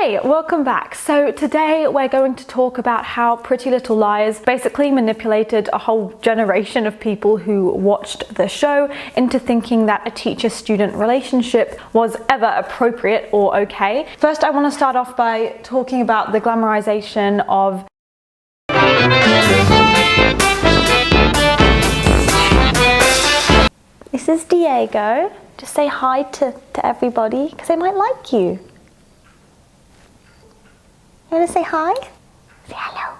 Hey, welcome back. So today we're going to talk about how Pretty Little Liars basically manipulated a whole generation of people who watched the show into thinking that a teacher-student relationship was ever appropriate or okay. First, I want to start off by talking about the glamorization of This is Diego. Just say hi to everybody because they might like you. You want to say hi? Say hello.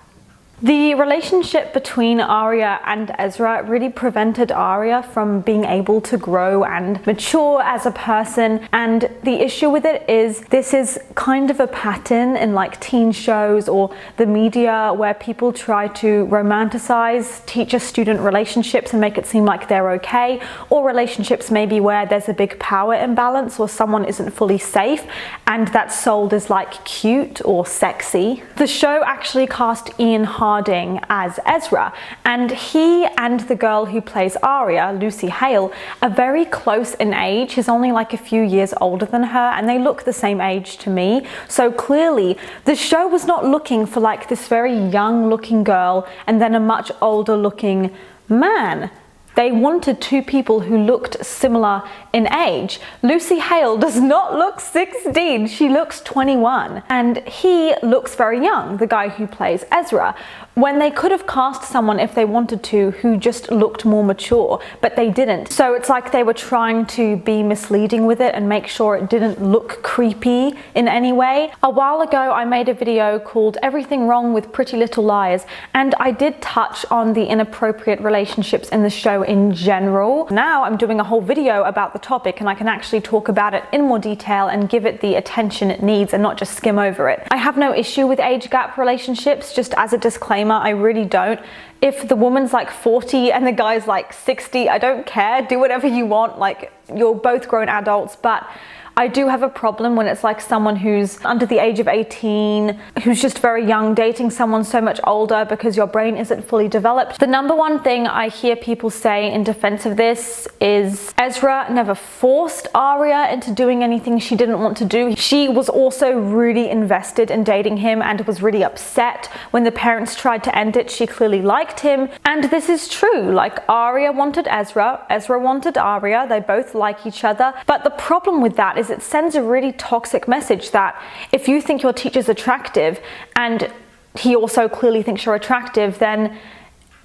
The relationship between Aria and Ezra really prevented Aria from being able to grow and mature as a person, and the issue with it is this is kind of a pattern in like teen shows or the media where people try to romanticize teacher-student relationships and make it seem like they're okay, or relationships maybe where there's a big power imbalance or someone isn't fully safe and that's sold as like cute or sexy. The show actually cast Ian Harding as Ezra, and he and the girl who plays Aria, Lucy Hale, are very close in age. He's only like a few years older than her and they look the same age to me. So clearly the show was not looking for like this very young looking girl and then a much older looking man. They wanted two people who looked similar in age. Lucy Hale does not look 16, she looks 21. And he looks very young, the guy who plays Ezra, when they could have cast someone if they wanted to who just looked more mature, but they didn't. So it's like they were trying to be misleading with it and make sure it didn't look creepy in any way. A while ago I made a video called Everything Wrong with Pretty Little Liars, and I did touch on the inappropriate relationships in the show in general. Now I'm doing a whole video about the topic and I can actually talk about it in more detail and give it the attention it needs and not just skim over it. I have no issue with age gap relationships, just as a disclaimer, I really don't. If the woman's like 40 and the guy's like 60, I don't care, do whatever you want, like you're both grown adults, but I do have a problem when it's like someone who's under the age of 18, who's just very young, dating someone so much older because your brain isn't fully developed. The number one thing I hear people say in defense of this is Ezra never forced Aria into doing anything she didn't want to do. She was also really invested in dating him and was really upset when the parents tried to end it. She clearly liked him, and this is true. Like Aria wanted Ezra, Ezra wanted Aria, they both like each other, but the problem with that is it sends a really toxic message that if you think your teacher's attractive and he also clearly thinks you're attractive, then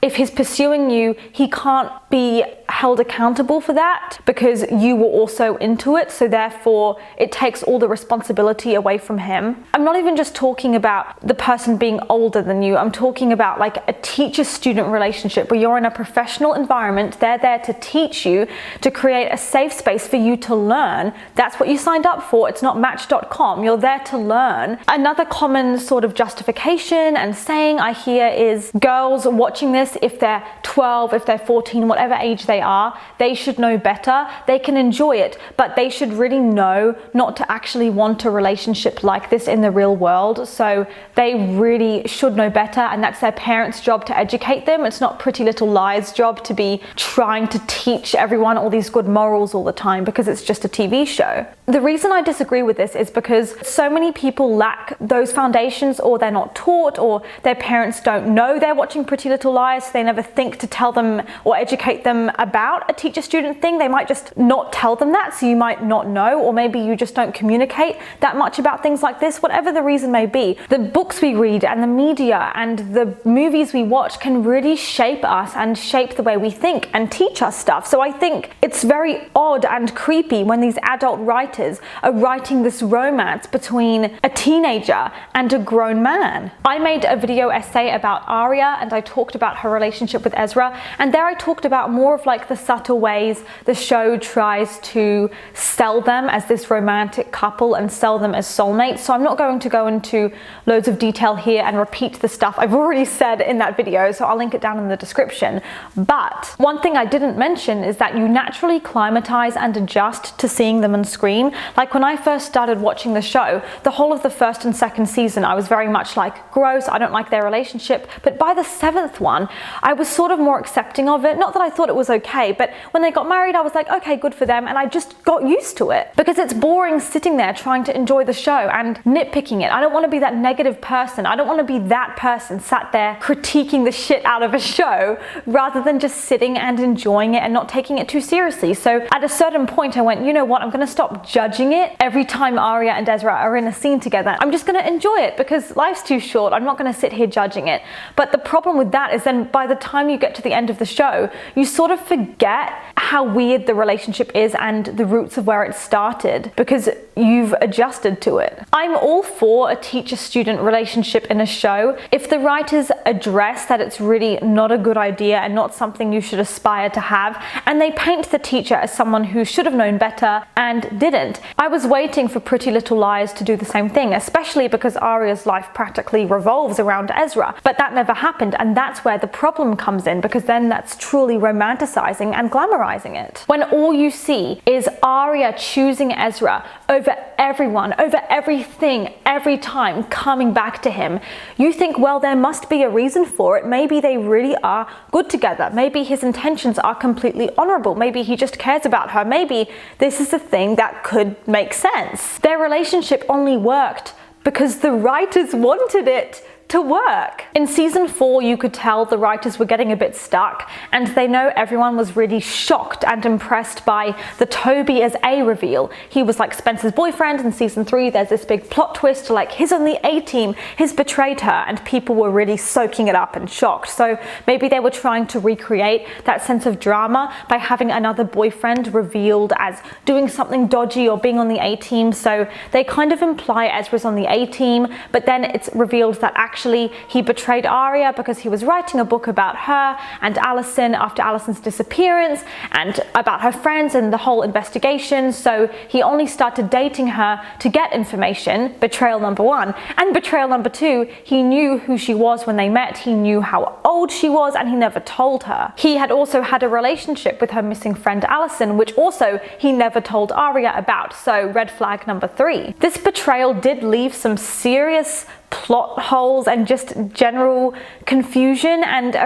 if he's pursuing you, he can't be held accountable for that because you were also into it, so therefore it takes all the responsibility away from him. I'm not even just talking about the person being older than you, I'm talking about like a teacher-student relationship where you're in a professional environment, they're there to teach you, to create a safe space for you to learn. That's what you signed up for, it's not Match.com, you're there to learn. Another common sort of justification and saying I hear is girls watching this, if they're 12, if they're 14, whatever age they are, they should know better. They can enjoy it, but they should really know not to actually want a relationship like this in the real world. So they really should know better, and that's their parents' job to educate them. It's not Pretty Little Liars' job to be trying to teach everyone all these good morals all the time because it's just a TV show. The reason I disagree with this is because so many people lack those foundations, or they're not taught, or their parents don't know they're watching Pretty Little Liars, so they never think to tell them or educate them about a teacher-student thing. They might just not tell them that, so you might not know, or maybe you just don't communicate that much about things like this. Whatever the reason may be, the books we read and the media and the movies we watch can really shape us and shape the way we think and teach us stuff. So I think it's very odd and creepy when these adult writers are writing this romance between a teenager and a grown man. I made a video essay about Aria and I talked about her relationship with Ezra, and there I talked about more of like the subtle ways the show tries to sell them as this romantic couple and sell them as soulmates. So I'm not going to go into loads of detail here and repeat the stuff I've already said in that video, so I'll link it down in the description. But one thing I didn't mention is that you naturally climatize and adjust to seeing them on screen. Like when I first started watching the show, the whole of the first and second season I was very much like, gross, I don't like their relationship, but by the seventh one I was sort of more accepting of it. Not that I thought it was okay, but when they got married, I was like, okay, good for them. And I just got used to it because it's boring sitting there trying to enjoy the show and nitpicking it. I don't want to be that negative person. I don't want to be that person sat there critiquing the shit out of a show rather than just sitting and enjoying it and not taking it too seriously. So at a certain point, I went, you know what? I'm going to stop judging it every time Aria and Ezra are in a scene together. I'm just going to enjoy it because life's too short. I'm not going to sit here judging it. But the problem with that is then by the time you get to the end of the show, you sort of forget how weird the relationship is and the roots of where it started because you've adjusted to it. I'm all for a teacher-student relationship in a show if the writers address that it's really not a good idea and not something you should aspire to have, and they paint the teacher as someone who should have known better and didn't. I was waiting for Pretty Little Liars to do the same thing, especially because Aria's life practically revolves around Ezra, but that never happened, and that's where the problem comes in, because then that's truly romanticizing and glamorizing it. When all you see is Aria choosing Ezra over everyone, over everything, every time, coming back to him, you think, well, there must be a reason for it. Maybe they really are good together. Maybe his intentions are completely honorable. Maybe he just cares about her. Maybe this is a thing that could make sense. Their relationship only worked because the writers wanted it to work. In season 4, you could tell the writers were getting a bit stuck, and they know everyone was really shocked and impressed by the Toby as A reveal. He was like Spencer's boyfriend. In season 3, there's this big plot twist, like he's on the A team, he's betrayed her, and people were really soaking it up and shocked. So maybe they were trying to recreate that sense of drama by having another boyfriend revealed as doing something dodgy or being on the A team. So they kind of imply Ezra's on the A team, but then it's revealed that actually he betrayed Aria because he was writing a book about her and Allison after Allison's disappearance and about her friends and the whole investigation. So he only started dating her to get information, betrayal number 1. And betrayal number 2, he knew who she was when they met, he knew how old she was, and he never told her. He had also had a relationship with her missing friend Allison, which also he never told Aria about. So red flag number 3. This betrayal did leave some serious plot holes and just general confusion and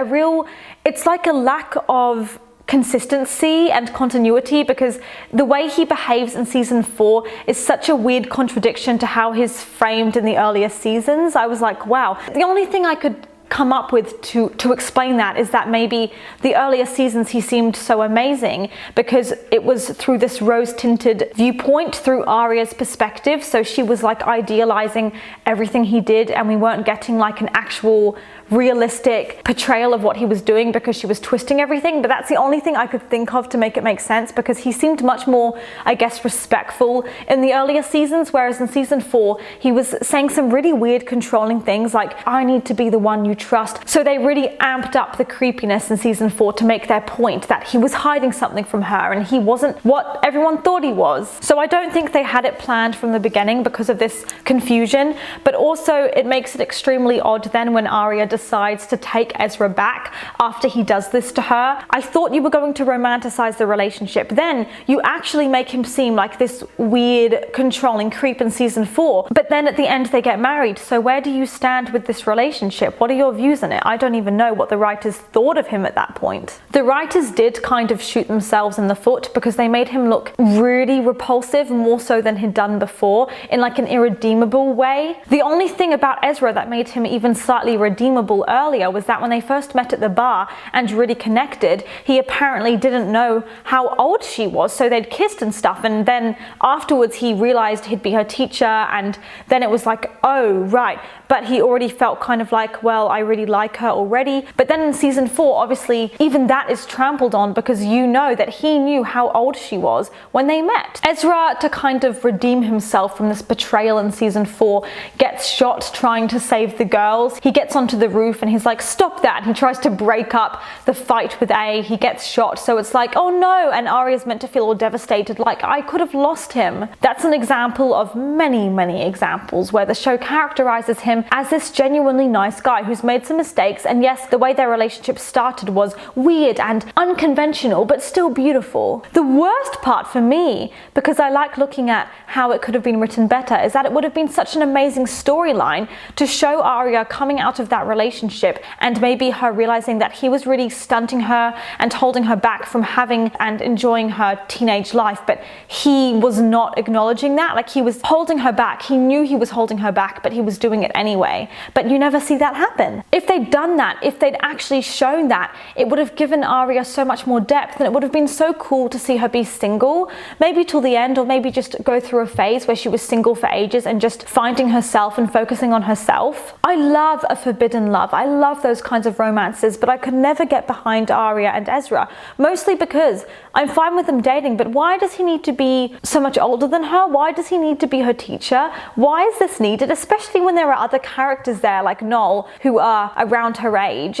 it's like a lack of consistency and continuity, because the way he behaves in season 4 is such a weird contradiction to how he's framed in the earlier seasons. I was like, wow. The only thing I could come up with to explain that is that maybe the earlier seasons he seemed so amazing because it was through this rose-tinted viewpoint, through Aria's perspective. So she was like idealizing everything he did, and we weren't getting like an actual realistic portrayal of what he was doing because she was twisting everything. But that's the only thing I could think of to make it make sense, because he seemed much more, I guess, respectful in the earlier seasons, whereas in season 4 he was saying some really weird controlling things like, I need to be the one you trust. So they really amped up the creepiness in season 4 to make their point that he was hiding something from her and he wasn't what everyone thought he was. So I don't think they had it planned from the beginning because of this confusion, but also it makes it extremely odd then when Aria decides to take Ezra back after he does this to her. I thought you were going to romanticize the relationship. Then you actually make him seem like this weird controlling creep in season 4, but then at the end they get married. So where do you stand with this relationship? What are your views on it? I don't even know what the writers thought of him at that point. The writers did kind of shoot themselves in the foot because they made him look really repulsive, more so than he'd done before, in like an irredeemable way. The only thing about Ezra that made him even slightly redeemable earlier was that when they first met at the bar and really connected, he apparently didn't know how old she was, so they'd kissed and stuff, and then afterwards he realized he'd be her teacher, and then it was like, oh right, but he already felt kind of like, well, I really like her already. But then in season 4, obviously even that is trampled on because you know that he knew how old she was when they met. Ezra, to kind of redeem himself from this betrayal in season 4, gets shot trying to save the girls. He gets onto the roof and he's like, stop that. He tries to break up the fight with A. He gets shot. So it's like, oh no. And Aria's meant to feel all devastated, like, I could have lost him. That's an example of many, many examples where the show characterizes him as this genuinely nice guy who's made some mistakes, and yes, the way their relationship started was weird and unconventional, but still beautiful. The worst part for me, because I like looking at how it could have been written better, is that it would have been such an amazing storyline to show Aria coming out of that relationship and maybe her realizing that he was really stunting her and holding her back from having and enjoying her teenage life, but he was not acknowledging that. Like, he was holding her back. He knew he was holding her back, but he was doing it anyway. But you never see that happen. If they'd done that, if they'd actually shown that, it would have given Aria so much more depth, and it would have been so cool to see her be single, maybe till the end, or maybe just go through a phase where she was single for ages and just finding herself and focusing on herself. I love a forbidden love. I love those kinds of romances, but I could never get behind Aria and Ezra, mostly because I'm fine with them dating, but why does he need to be so much older than her? Why does he need to be her teacher? Why is this needed, especially when there are other characters there like Noel who are around her age?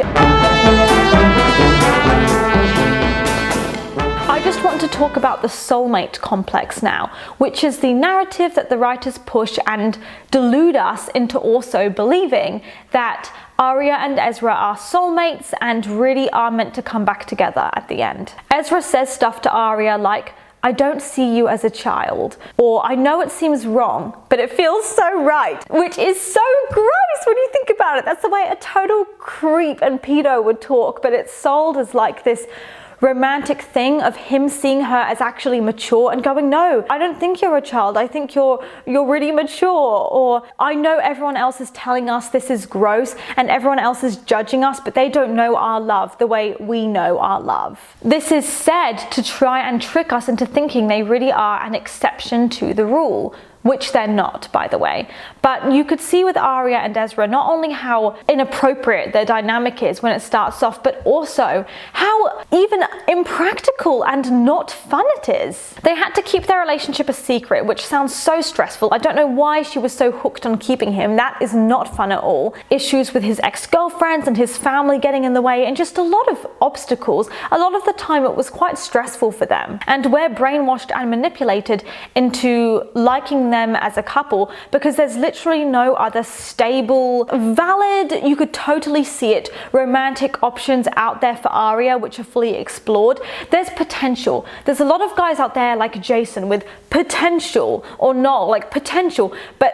I just want to talk about the soulmate complex now, which is the narrative that the writers push and delude us into also believing that Aria and Ezra are soulmates and really are meant to come back together at the end. Ezra says stuff to Aria like, "I don't see you as a child," or "I know it seems wrong, but it feels so right," which is so gross when you think about it. That's the way a total creep and pedo would talk, but it's sold as like this romantic thing of him seeing her as actually mature and going, "No, I don't think you're a child. I think you're really mature." Or, "I know everyone else is telling us this is gross and everyone else is judging us, but they don't know our love the way we know our love." This is said to try and trick us into thinking they really are an exception to the rule, which they're not, by the way. But you could see with Aria and Ezra not only how inappropriate their dynamic is when it starts off, but also how even impractical and not fun it is. They had to keep their relationship a secret, which sounds so stressful. I don't know why she was so hooked on keeping him. That is not fun at all. Issues with his ex-girlfriends and his family getting in the way, and just a lot of obstacles. A lot of the time it was quite stressful for them. And we're brainwashed and manipulated into liking them as a couple because there's literally no other stable, valid, you could totally see it, romantic options out there for Aria which are fully explored. There's potential. There's a lot of guys out there like Jason with potential, or Noel, like potential, but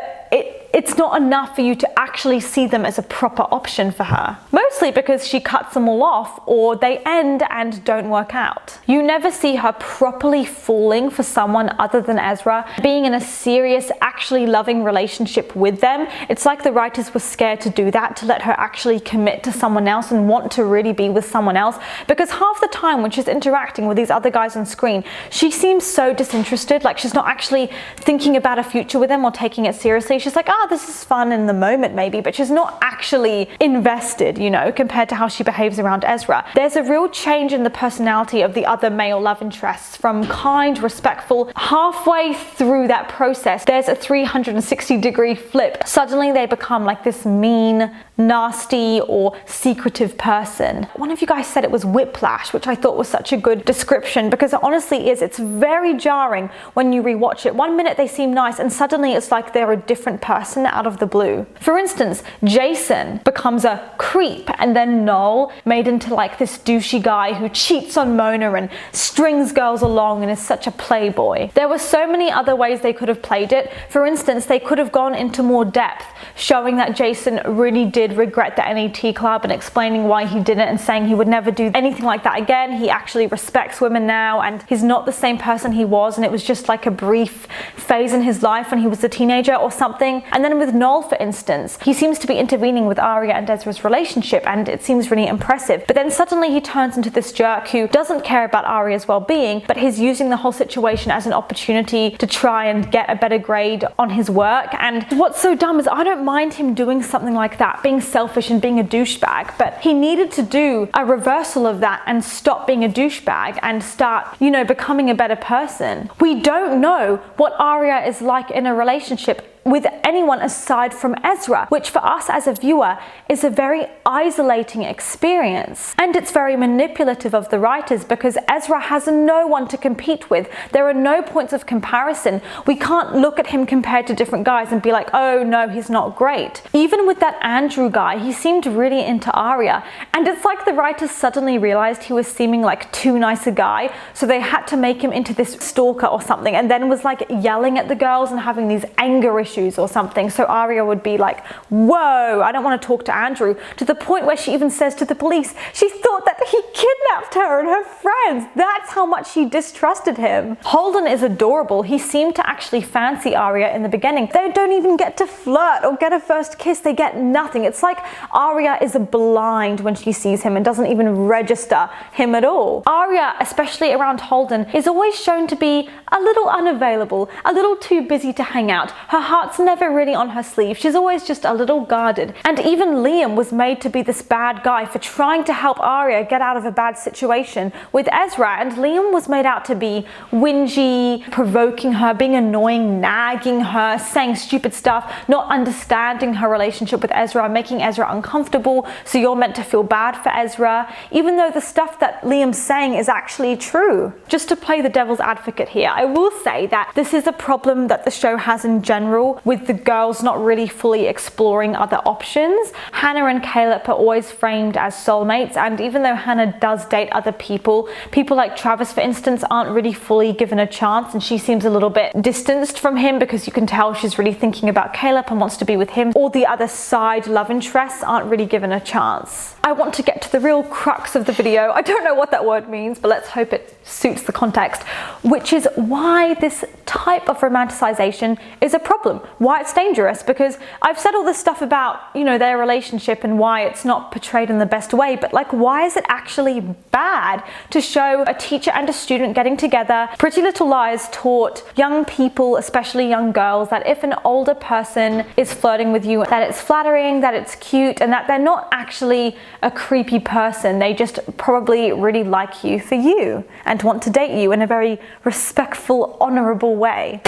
it's not enough for you to actually see them as a proper option for her. Mostly because she cuts them all off, or they end and don't work out. You never see her properly falling for someone other than Ezra, being in a serious, actually loving relationship with them. It's like the writers were scared to do that, to let her actually commit to someone else and want to really be with someone else, because half the time when she's interacting with these other guys on screen, she seems so disinterested, like she's not actually thinking about a future with them or taking it seriously. She's like, this is fun in the moment maybe, but she's not actually invested, you know, compared to how she behaves around Ezra. There's a real change in the personality of the other male love interests, from kind, respectful. Halfway through that process, there's a 360-degree flip. Suddenly they become like this mean, nasty, or secretive person. One of you guys said it was whiplash, which I thought was such a good description, because it honestly is. It's very jarring when you rewatch it. One minute they seem nice and suddenly it's like they're a different person out of the blue. For instance, Jason becomes a creep, and then Noel made into like this douchey guy who cheats on Mona and strings girls along and is such a playboy. There were so many other ways they could have played it. For instance, they could have gone into more depth, showing that Jason really did regret the NET club and explaining why he did it and saying he would never do anything like that again. He actually respects women now and he's not the same person he was, and it was just like a brief phase in his life when he was a teenager or something. And then with Noel, for instance, he seems to be intervening with Aria and Ezra's relationship and it seems really impressive. But then suddenly he turns into this jerk who doesn't care about Aria's well-being, but he's using the whole situation as an opportunity to try and get a better grade on his work. And what's so dumb is I don't mind him doing something like that, being selfish and being a douchebag, but he needed to do a reversal of that and stop being a douchebag and start, you know, becoming a better person. We don't know what Aria is like in a relationship with anyone aside from Ezra, which for us as a viewer is a very isolating experience. And it's very manipulative of the writers because Ezra has no one to compete with. There are no points of comparison. We can't look at him compared to different guys and be like, oh no, he's not great. Even with that Andrew guy, he seemed really into Aria, and it's like the writers suddenly realized he was seeming like too nice a guy, so they had to make him into this stalker or something, and then was like yelling at the girls and having these anger issues issues or something. So Aria would be like, whoa, I don't want to talk to Andrew, to the point where she even says to the police, she thought that he kidnapped her and her friends. That's how much she distrusted him. Holden is adorable. He seemed to actually fancy Aria in the beginning. They don't even get to flirt or get a first kiss. They get nothing. It's like Aria is blind when she sees him and doesn't even register him at all. Aria, especially around Holden, is always shown to be a little unavailable, a little too busy to hang out. Her heart's never really on her sleeve. She's always just a little guarded. And even Liam was made to be this bad guy for trying to help Aria get out of a bad situation with Ezra, and Liam was made out to be whingy, provoking her, being annoying, nagging her, saying stupid stuff, not understanding her relationship with Ezra, making Ezra uncomfortable, so you're meant to feel bad for Ezra, even though the stuff that Liam's saying is actually true. Just to play the devil's advocate here, I will say that this is a problem that the show has in general, with the girls not really fully exploring other options. Hanna and Caleb are always framed as soulmates, and even though Hanna does date other people like Travis, for instance, aren't really fully given a chance, and she seems a little bit distanced from him because you can tell she's really thinking about Caleb and wants to be with him. All the other side love interests aren't really given a chance. I want to get to the real crux of the video. I don't know what that word means, but let's hope it suits the context, which is why this type of romanticization is a problem, why it's dangerous. Because I've said all this stuff about, you know, their relationship and why it's not portrayed in the best way, but like, why is it actually bad to show a teacher and a student getting together? Pretty Little Lies taught young people, especially young girls, that if an older person is flirting with you, that it's flattering, that it's cute, and that they're not actually a creepy person. They just probably really like you for you and want to date you in a very respectful, honorable way.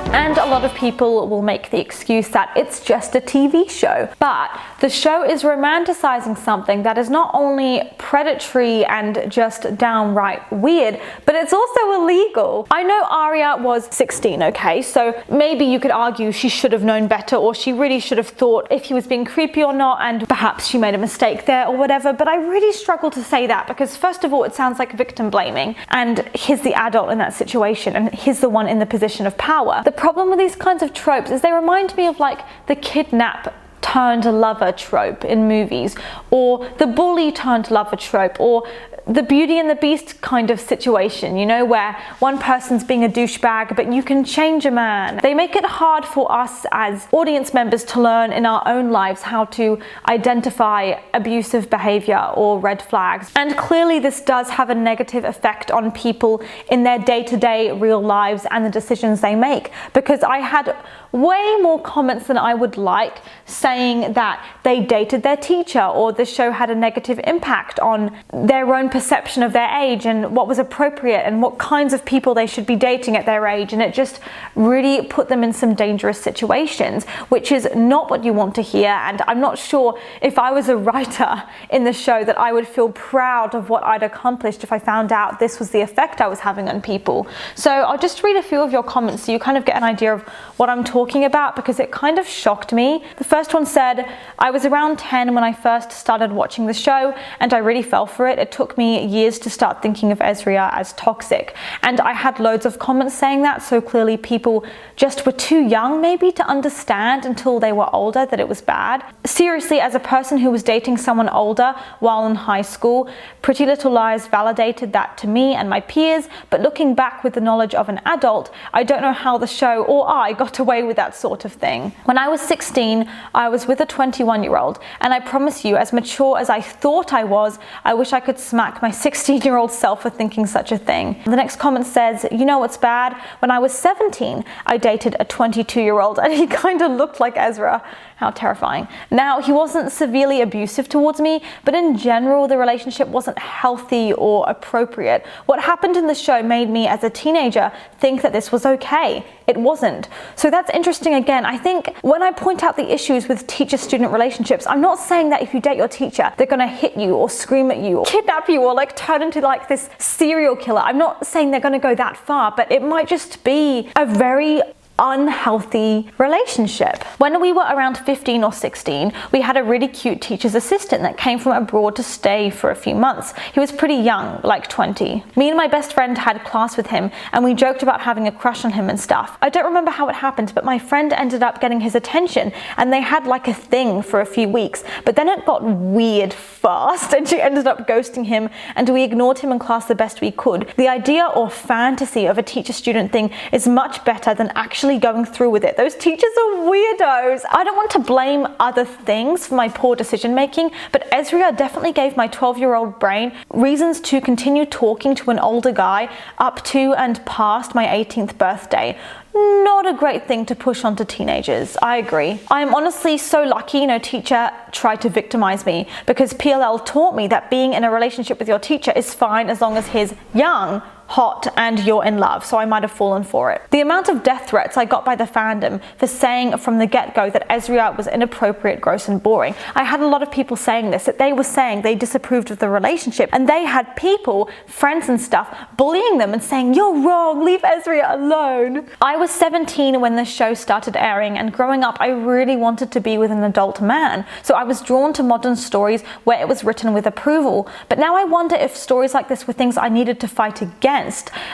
And a lot of people will make the excuse that it's just a TV show. But the show is romanticizing something that is not only predatory and just downright weird, but it's also illegal. I know Aria was 16, okay? So maybe you could argue she should have known better, or she really should have thought if he was being creepy or not, and perhaps she made a mistake there or whatever. But I really struggle to say that, because first of all, it sounds like victim blaming, and he's the adult in that situation, and he's the one in the position of power. The problem with these kinds of tropes is they remind me of like the kidnap turned lover trope in movies, or the bully turned lover trope, or the Beauty and the Beast kind of situation, you know, where one person's being a douchebag, but you can change a man. They make it hard for us as audience members to learn in our own lives how to identify abusive behavior or red flags. And clearly this does have a negative effect on people in their day-to-day real lives and the decisions they make, because I had way more comments than I would like saying that they dated their teacher, or the show had a negative impact on their own perception of their age and what was appropriate and what kinds of people they should be dating at their age. And it just really put them in some dangerous situations, which is not what you want to hear. And I'm not sure if I was a writer in the show that I would feel proud of what I'd accomplished if I found out this was the effect I was having on people. So I'll just read a few of your comments so you kind of get an idea of what I'm talking about, because it kind of shocked me. The first one said, I was around 10 when I first started watching the show, and I really fell for it. It took me years to start thinking of Ezria as toxic. And I had loads of comments saying that, so clearly people just were too young maybe to understand until they were older that it was bad. Seriously, as a person who was dating someone older while in high school, Pretty Little Lies validated that to me and my peers, but looking back with the knowledge of an adult, I don't know how the show or I got away with that sort of thing. When I was 16, I was with a 21-year-old, and I promise you, as mature as I thought I was, I wish I could smack my 16-year-old self for thinking such a thing. The next comment says, you know what's bad? When I was 17, I dated a 22-year-old and he kind of looked like Ezra. How terrifying. Now, he wasn't severely abusive towards me, but in general, the relationship wasn't healthy or appropriate. What happened in the show made me, as a teenager, think that this was okay. It wasn't. So that's interesting again. I think when I point out the issues with teacher-student relationships, I'm not saying that if you date your teacher, they're gonna hit you or scream at you or kidnap you or like turn into like this serial killer. I'm not saying they're gonna go that far, but it might just be a very unhealthy relationship. When we were around 15 or 16, we had a really cute teacher's assistant that came from abroad to stay for a few months. He was pretty young, like 20. Me and my best friend had class with him, and we joked about having a crush on him and stuff. I don't remember how it happened, but my friend ended up getting his attention, and they had like a thing for a few weeks, but then it got weird fast, and she ended up ghosting him, and we ignored him in class the best we could. The idea or fantasy of a teacher-student thing is much better than actually going through with it. Those teachers are weirdos. I don't want to blame other things for my poor decision making, but Ezria definitely gave my 12-year-old brain reasons to continue talking to an older guy up to and past my 18th birthday. Not a great thing to push onto teenagers. I agree. I am honestly so lucky no teacher tried to victimize me, because PLL taught me that being in a relationship with your teacher is fine as long as he's young, hot, and you're in love, so I might have fallen for it. The amount of death threats I got by the fandom for saying from the get-go that Ezria was inappropriate, gross, and boring. I had a lot of people saying this, that they were saying they disapproved of the relationship, and they had people, friends and stuff, bullying them and saying, "You're wrong, leave Ezria alone." I was 17 when this show started airing, and growing up I really wanted to be with an adult man, so I was drawn to modern stories where it was written with approval. But now I wonder if stories like this were things I needed to fight against.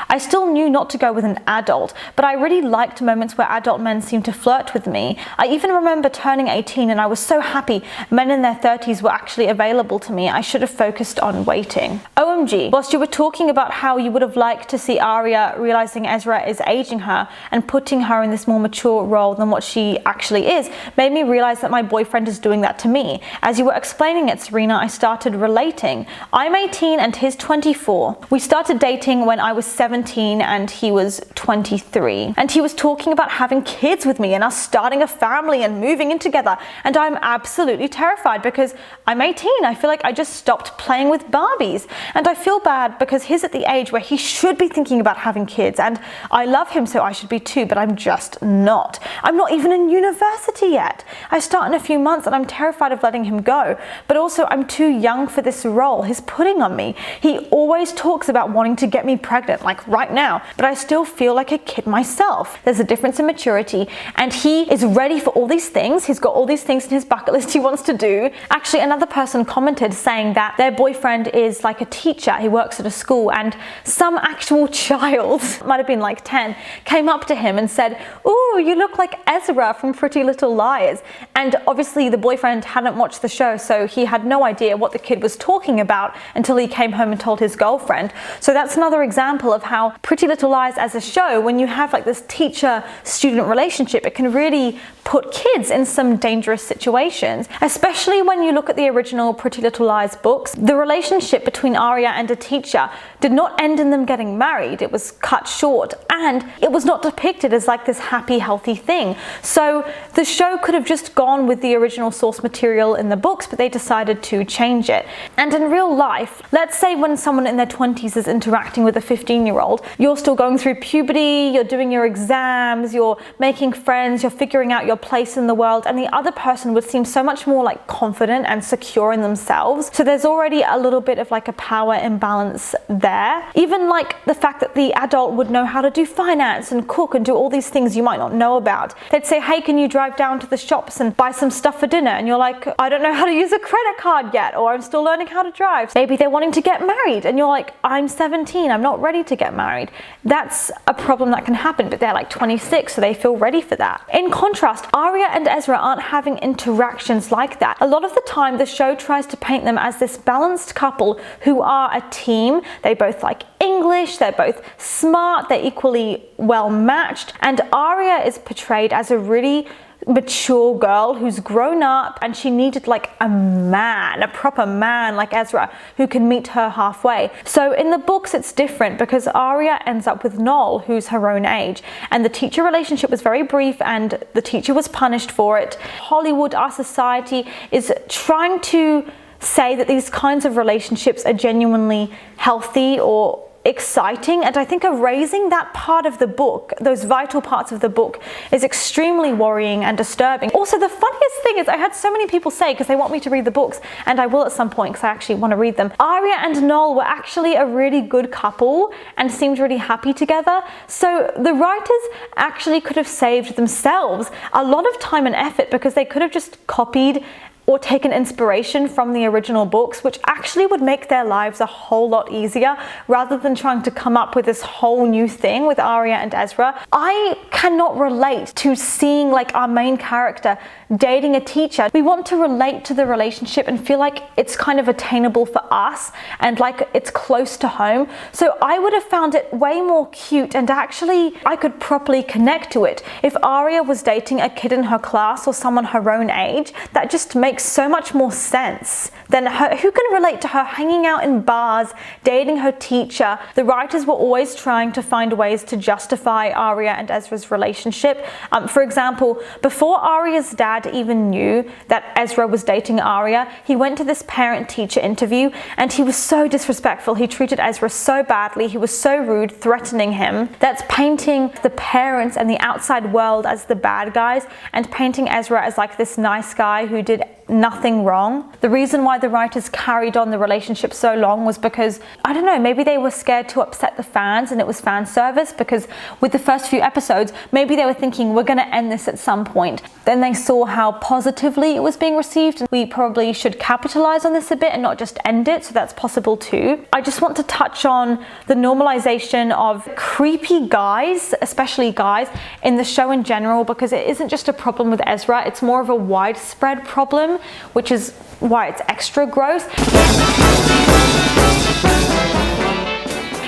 I still knew not to go with an adult, but I really liked moments where adult men seemed to flirt with me. I even remember turning 18 and I was so happy men in their 30s were actually available to me. I should have focused on waiting. OMG, whilst you were talking about how you would have liked to see Aria realizing Ezra is aging her and putting her in this more mature role than what she actually is, made me realize that my boyfriend is doing that to me. As you were explaining it, Serena, I started relating. I'm 18 and he's 24. We started dating when I was 17 and he was 23. And he was talking about having kids with me and us starting a family and moving in together. And I'm absolutely terrified because I'm 18. I feel like I just stopped playing with Barbies. And I feel bad because he's at the age where he should be thinking about having kids. And I love him, so I should be too, but I'm just not. I'm not even in university yet. I start in a few months and I'm terrified of letting him go. But also I'm too young for this role he's putting on me. He always talks about wanting to get me pregnant, like right now, but I still feel like a kid myself. There's a difference in maturity, and he is ready for all these things. He's got all these things in his bucket list he wants to do. Actually, another person commented saying that their boyfriend is like a teacher. He works at a school, and some actual child, might have been like 10, came up to him and said, "Ooh, you look like Ezra from Pretty Little Liars." And obviously the boyfriend hadn't watched the show, so he had no idea what the kid was talking about until he came home and told his girlfriend. So that's another example of how Pretty Little Lies as a show, when you have like this teacher-student relationship, it can really put kids in some dangerous situations, especially when you look at the original Pretty Little Lies books. The relationship between Aria and a teacher did not end in them getting married. It was cut short, and it was not depicted as like this happy, healthy thing. So the show could have just gone with the original source material in the books, but they decided to change it. And in real life, let's say when someone in their 20s is interacting with a 15-year-old, you're still going through puberty, you're doing your exams, you're making friends, you're figuring out your place in the world, and the other person would seem so much more like confident and secure in themselves. So there's already a little bit of like a power imbalance there. Even like the fact that the adult would know how to do finance and cook and do all these things you might not know about. They'd say, "Hey, can you drive down to the shops and buy some stuff for dinner?" And you're like, "I don't know how to use a credit card yet," or "I'm still learning how to drive." Maybe they're wanting to get married and you're like, "I'm 17, I'm not ready to get married." That's a problem that can happen, but they're like 26, so they feel ready for that. In contrast, Aria and Ezra aren't having interactions like that. A lot of the time, the show tries to paint them as this balanced couple who are a team. They both like English, they're both smart, they're equally well matched, and Aria is portrayed as a really mature girl who's grown up, and she needed like a man, a proper man like Ezra, who can meet her halfway. So in the books it's different because Aria ends up with Noel, who's her own age, and the teacher relationship was very brief and the teacher was punished for it. Hollywood, our society, is trying to say that these kinds of relationships are genuinely healthy or exciting, and I think erasing that part of the book, those vital parts of the book, is extremely worrying and disturbing. Also, the funniest thing is I had so many people say, because they want me to read the books, and I will at some point because I actually want to read them, Aria and Noel were actually a really good couple and seemed really happy together. So the writers actually could have saved themselves a lot of time and effort, because they could have just copied or taken inspiration from the original books, which actually would make their lives a whole lot easier, rather than trying to come up with this whole new thing with Aria and Ezra. I cannot relate to seeing like our main character dating a teacher. We want to relate to the relationship and feel like it's kind of attainable for us and like it's close to home. So I would have found it way more cute, and actually I could properly connect to it if Aria was dating a kid in her class or someone her own age. That just makes so much more sense than her. Who can relate to her hanging out in bars, dating her teacher? The writers were always trying to find ways to justify Aria and Ezra's relationship. For example, before Aria's dad even knew that Ezra was dating Aria, he went to this parent-teacher interview and he was so disrespectful. He treated Ezra so badly. He was so rude, threatening him. That's painting the parents and the outside world as the bad guys, and painting Ezra as like this nice guy who did nothing wrong. The reason why the writers carried on the relationship so long was because, I don't know, maybe they were scared to upset the fans and it was fan service, because with the first few episodes, maybe they were thinking we're going to end this at some point. Then they saw how positively it was being received, and we probably should capitalize on this a bit and not just end it, so that's possible too. I just want to touch on the normalization of creepy guys, especially guys, in the show in general, because it isn't just a problem with Ezra, it's more of a widespread problem, which is why it's extra gross.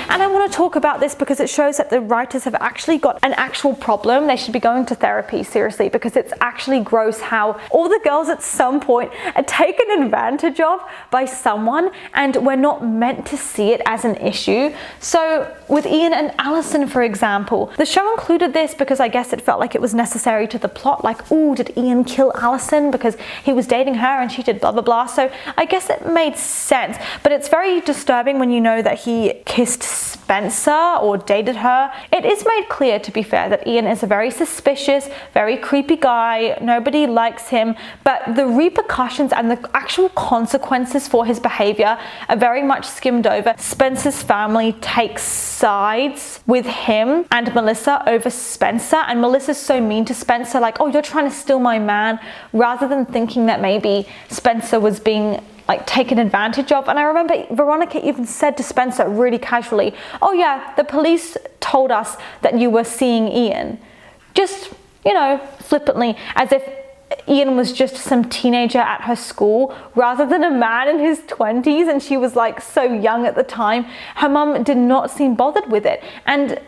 And I want to talk about this because it shows that the writers have actually got an actual problem. They should be going to therapy, seriously, because it's actually gross how all the girls at some point are taken advantage of by someone, and we're not meant to see it as an issue. So with Ian and Allison, for example, the show included this because I guess it felt like it was necessary to the plot. Like, ooh, did Ian kill Allison because he was dating her and she did blah, blah, blah. So I guess it made sense, but it's very disturbing when you know that he kissed Spencer or dated her. It is made clear, to be fair, that Ian is a very suspicious, very creepy guy. Nobody likes him, but the repercussions and the actual consequences for his behavior are very much skimmed over. Spencer's family takes sides with him and Melissa over Spencer, and Melissa's so mean to Spencer, like, oh, you're trying to steal my man, rather than thinking that maybe Spencer was being like taken advantage of. And I remember Veronica even said to Spencer really casually, oh yeah, the police told us that you were seeing Ian. Just, you know, flippantly, as if Ian was just some teenager at her school rather than a man in his 20s, and she was like so young at the time. Her mum did not seem bothered with it. And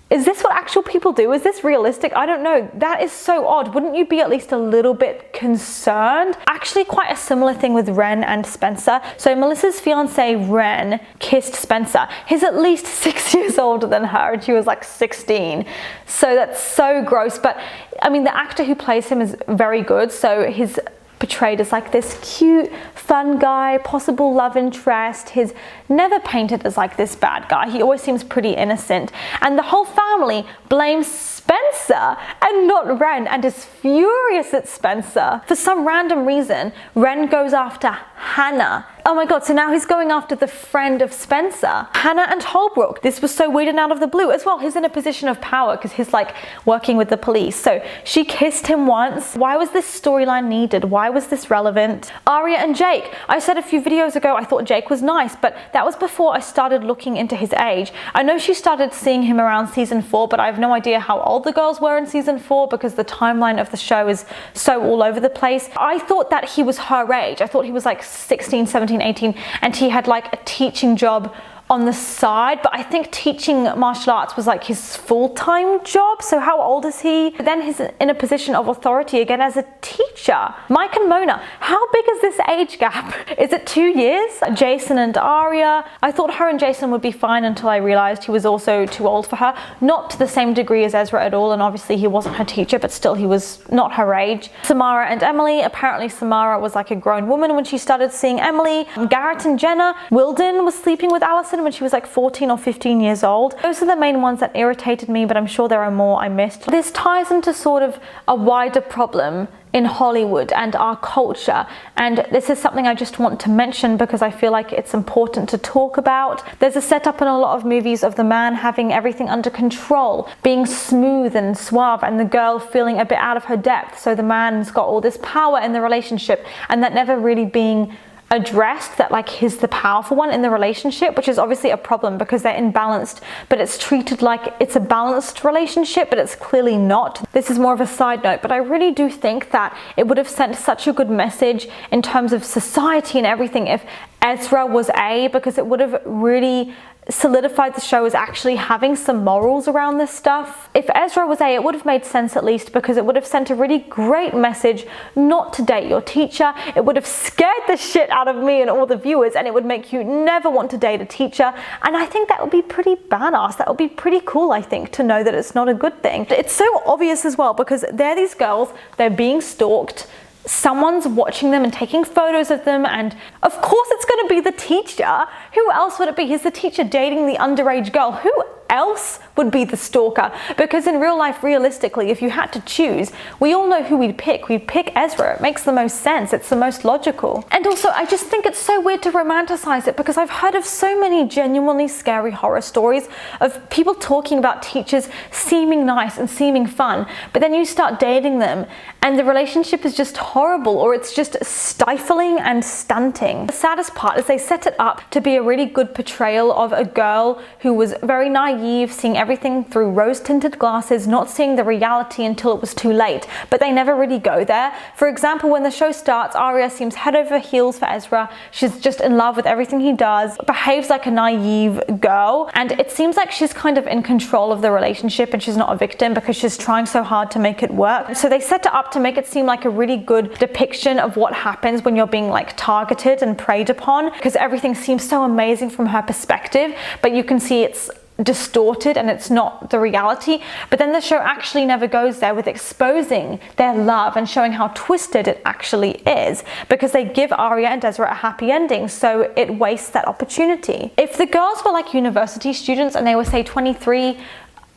is this what actual people do? Is this realistic? I don't know. That is so odd. Wouldn't you be at least a little bit concerned? Actually, quite a similar thing with Ren and Spencer. So Melissa's fiance Ren kissed Spencer. He's at least 6 years older than her, and she was like 16. So that's so gross. But I mean, the actor who plays him is very good. So he's portrayed as like this cute, fun guy, possible love interest. He's never painted as like this bad guy. He always seems pretty innocent. And the whole family blames Spencer and not Ren, and is furious at Spencer. For some random reason, Ren goes after Hanna. Oh my god, so now he's going after the friend of Spencer, Hanna and Holbrook. This was so weird and out of the blue as well. He's in a position of power because he's like working with the police. So she kissed him once. Why was this storyline needed? Why was this relevant? Aria and Jake. I said a few videos ago I thought Jake was nice, but that was before I started looking into his age. I know she started seeing him around season 4, but I have no idea how old the girls were in season 4 because the timeline of the show is so all over the place. I thought that he was her age. I thought he was like 16, 17, 18, and he had like a teaching job on the side, but I think teaching martial arts was like his full-time job. So how old is he? Then he's in a position of authority again as a teacher. Mike and Mona, how big is this age gap? Is it 2 years? Jason and Aria, I thought her and Jason would be fine until I realized he was also too old for her. Not to the same degree as Ezra at all, and obviously he wasn't her teacher, but still he was not her age. Samara and Emily, apparently Samara was like a grown woman when she started seeing Emily. Garrett and Jenna, Wilden was sleeping with Allison person when she was like 14 or 15 years old. Those are the main ones that irritated me, but I'm sure there are more I missed. This ties into sort of a wider problem in Hollywood and our culture, and this is something I just want to mention because I feel like it's important to talk about. There's a setup in a lot of movies of the man having everything under control, being smooth and suave, and the girl feeling a bit out of her depth, so the man's got all this power in the relationship, and that never really being addressed, that like he's the powerful one in the relationship, which is obviously a problem because they're imbalanced, but it's treated like it's a balanced relationship, but it's clearly not. This is more of a side note, but I really do think that it would have sent such a good message in terms of society and everything if Ezra was A, because it would have really solidified the show as actually having some morals around this stuff. If Ezra was A, it would have made sense at least, because it would have sent a really great message not to date your teacher. It would have scared the shit out of me and all the viewers, and it would make you never want to date a teacher. And I think that would be pretty badass. That would be pretty cool, I think, to know that it's not a good thing. It's so obvious as well, because they're these girls, they're being stalked, someone's watching them and taking photos of them, and of course it's going to be the teacher. Who else would it be? He's the teacher dating the underage girl. Who else would be the stalker? Because in real life, realistically, if you had to choose, we all know who we'd pick. We'd pick Ezra. It makes the most sense. It's the most logical. And also, I just think it's so weird to romanticize it, because I've heard of so many genuinely scary horror stories of people talking about teachers seeming nice and seeming fun, but then you start dating them and the relationship is just horrible, or it's just stifling and stunting. The saddest part is they set it up to be a really good portrayal of a girl who was very naive, seeing everything through rose-tinted glasses, not seeing the reality until it was too late, but they never really go there. For example, when the show starts, Aria seems head over heels for Ezra. She's just in love with everything he does, behaves like a naive girl, and it seems like she's kind of in control of the relationship and she's not a victim because she's trying so hard to make it work. So they set it up to make it seem like a really good depiction of what happens when you're being like targeted and preyed upon, because everything seems so amazing from her perspective, but you can see it's distorted and it's not the reality. But then the show actually never goes there with exposing their love and showing how twisted it actually is, because they give Aria and Ezra a happy ending, so it wastes that opportunity. If the girls were like university students and they were say 23,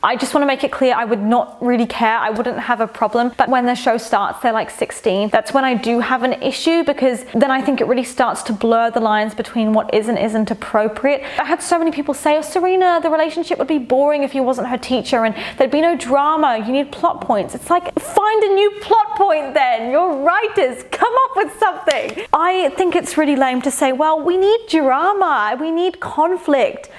I just want to make it clear, I would not really care. I wouldn't have a problem. But when the show starts, they're like 16. That's when I do have an issue, because then I think it really starts to blur the lines between what is and isn't appropriate. I had so many people say, oh, Serena, the relationship would be boring if he wasn't her teacher and there'd be no drama. You need plot points. It's like, find a new plot point then. You're writers. Come up with something. I think it's really lame to say, well, we need drama. We need conflict.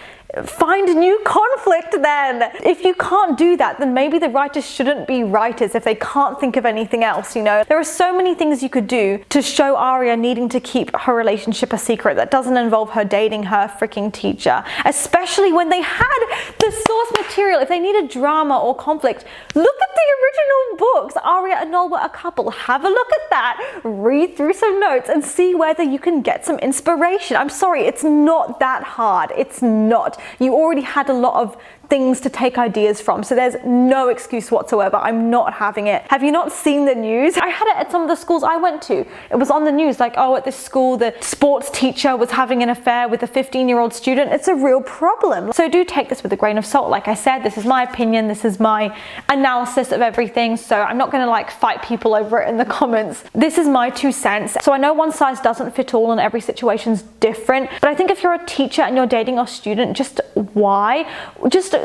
Find new conflict then. If you can't do that, then maybe the writers shouldn't be writers if they can't think of anything else, you know? There are so many things you could do to show Aria needing to keep her relationship a secret that doesn't involve her dating her freaking teacher, especially when they had the source material. If they needed drama or conflict, look at the original books. Aria and Noel were a couple. Have a look at that, read through some notes and see whether you can get some inspiration. I'm sorry, it's not that hard. It's not. You already had a lot of things to take ideas from, so there's no excuse whatsoever. I'm not having it. Have you not seen the news? I had it at some of the schools I went to. It was on the news, like, oh, at this school the sports teacher was having an affair with a 15-year-old student. It's a real problem. So do take this with a grain of salt. Like I said, this is my opinion, this is my analysis of everything, so I'm not gonna like fight people over it in the comments. This is my 2 cents. So I know one size doesn't fit all and every situation's different, but I think if you're a teacher and you're dating a student, just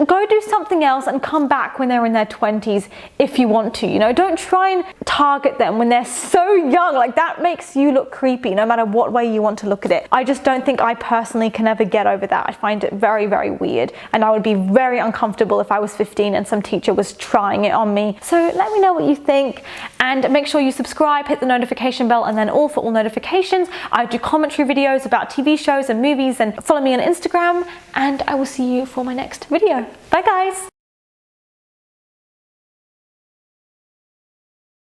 go do something else and come back when they're in their 20s if you want to, you know? Don't try and target them when they're so young. Like, that makes you look creepy no matter what way you want to look at it. I just don't think I personally can ever get over that. I find it very, very weird, and I would be very uncomfortable if I was 15 and some teacher was trying it on me. So let me know what you think, and make sure you subscribe, hit the notification bell, and then all for all notifications. I do commentary videos about TV shows and movies, and follow me on Instagram, and I will see you for my next video. Bye guys!